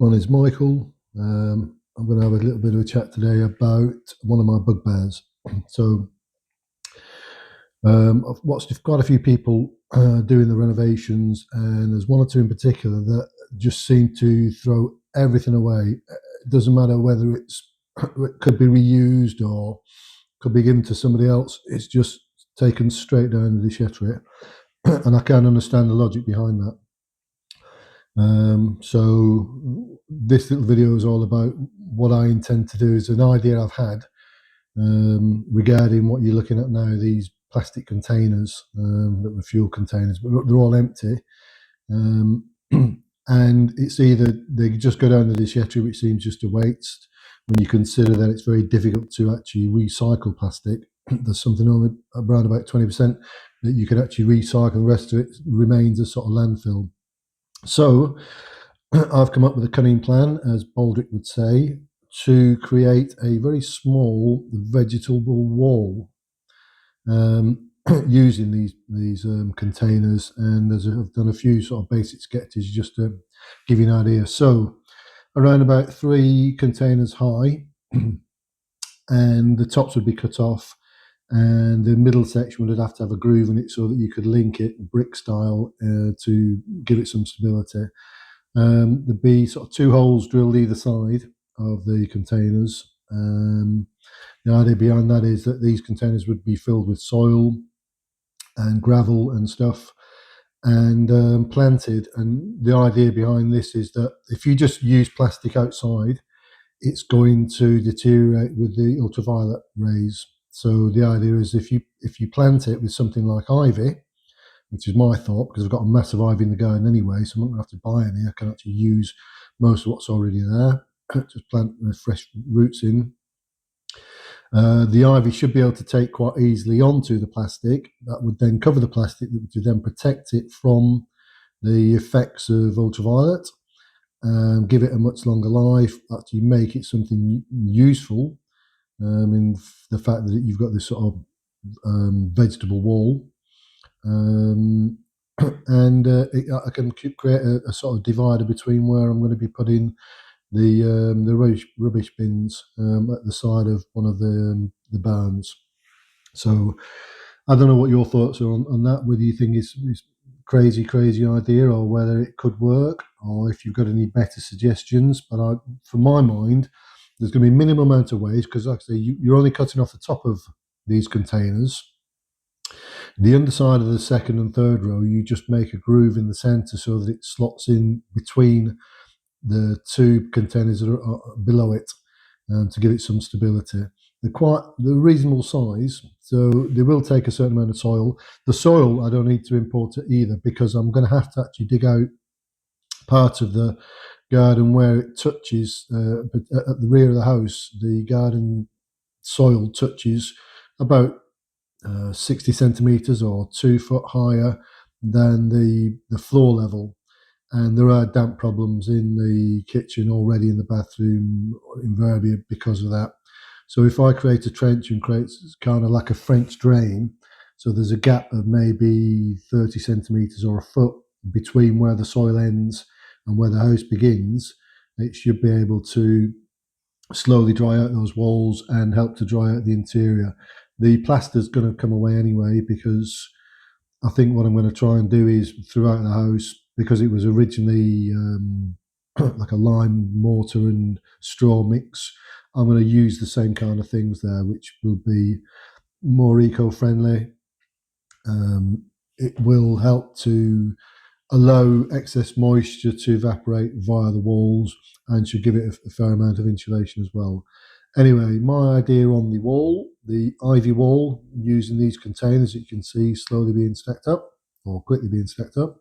My name's Michael. I'm going to have a little bit of a chat today about one of my bugbears. So I've watched quite a few people doing the renovations, and there's one or two in particular that just seem to throw everything away. It doesn't matter whether it could be reused or could be given to somebody else. It's just taken straight down the déchetterie, and I can't understand the logic behind that. So this little video is all about what I intend to do. Is an idea I've had regarding what you're looking at now, these plastic containers that were fuel containers, but they're all empty. And it's either they just go down the déchetterie, which seems just a waste when you consider that it's very difficult to actually recycle plastic. There's something only around about 20% that you can actually recycle. The rest of it remains a sort of landfill. So I've come up with a cunning plan, as Baldrick would say, to create a very small vegetable wall using these containers. And I've done a few sort of basic sketches just to give you an idea. So around about 3 containers high, and the tops would be cut off, and the middle section would have to have a groove in it so that you could link it brick style to give it some stability. There'd be sort of 2 holes drilled either side of the containers. The idea behind that is that these containers would be filled with soil and gravel and stuff, and planted. And the idea behind this is that if you just use plastic outside, it's going to deteriorate with the ultraviolet rays. So the idea is if you plant it with something like ivy, which is my thought, because I've got a massive ivy in the garden anyway, so I'm not going to have to buy any. I can actually use most of what's already there. Just plant fresh roots in. The ivy should be able to take quite easily onto the plastic. That would then cover the plastic, to then protect it from the effects of ultraviolet, give it a much longer life, actually make it something useful, in the fact that you've got this sort of vegetable wall. And I can create a sort of divider between where I'm going to be putting the rubbish bins at the side of one of the barns. So I don't know what your thoughts are on that, whether you think it's crazy idea or whether it could work, or if you've got any better suggestions. But for my mind, there's going to be a minimum amount of waste, because like I say, you're only cutting off the top of these containers. The underside of the second and third row, you just make a groove in the center so that it slots in between the 2 containers that are below it, to give it some stability. They're quite reasonable size, so they will take a certain amount of soil. The soil I don't need to import it either, because I'm going to have to actually dig out part of the garden where it touches, at the rear of the house. The garden soil touches about 60 centimetres or 2 foot higher than the floor level. And there are damp problems in the kitchen already, in the bathroom, invariably because of that. So if I create a trench and create kind of like a French drain, so there's a gap of maybe 30 centimetres or a foot between where the soil ends and where the house begins, it should be able to slowly dry out those walls and help to dry out the interior. The plaster's going to come away anyway, because I think what I'm going to try and do is, throughout the house, because it was originally like a lime mortar and straw mix, I'm going to use the same kind of things there, which will be more eco-friendly. It will help to allow excess moisture to evaporate via the walls, and should give it a fair amount of insulation as well. Anyway, my idea on the wall, the ivy wall, using these containers that you can see slowly being stacked up, or quickly being stacked up.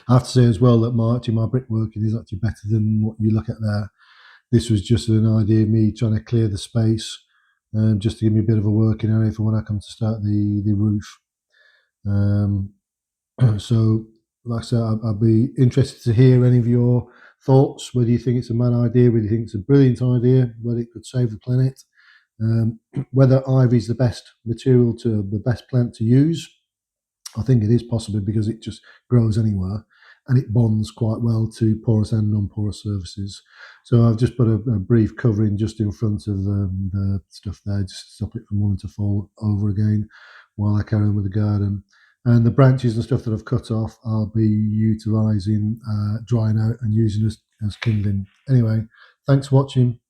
I have to say as well that my brickworking is actually better than what you look at there. This was just an idea of me trying to clear the space, just to give me a bit of a working area for when I come to start the roof. So, like I said, I'd be interested to hear any of your thoughts, whether you think it's a mad idea, whether you think it's a brilliant idea, whether it could save the planet, whether ivy is the best material, the best plant to use. I think it is, possibly because it just grows anywhere. and it bonds quite well to porous and non-porous surfaces. So I've just put a brief covering just in front of the stuff there, just to stop it from wanting to fall over again while I carry on with the garden. And the branches and stuff that I've cut off, I'll be utilising, drying out and using as kindling. Anyway, thanks for watching.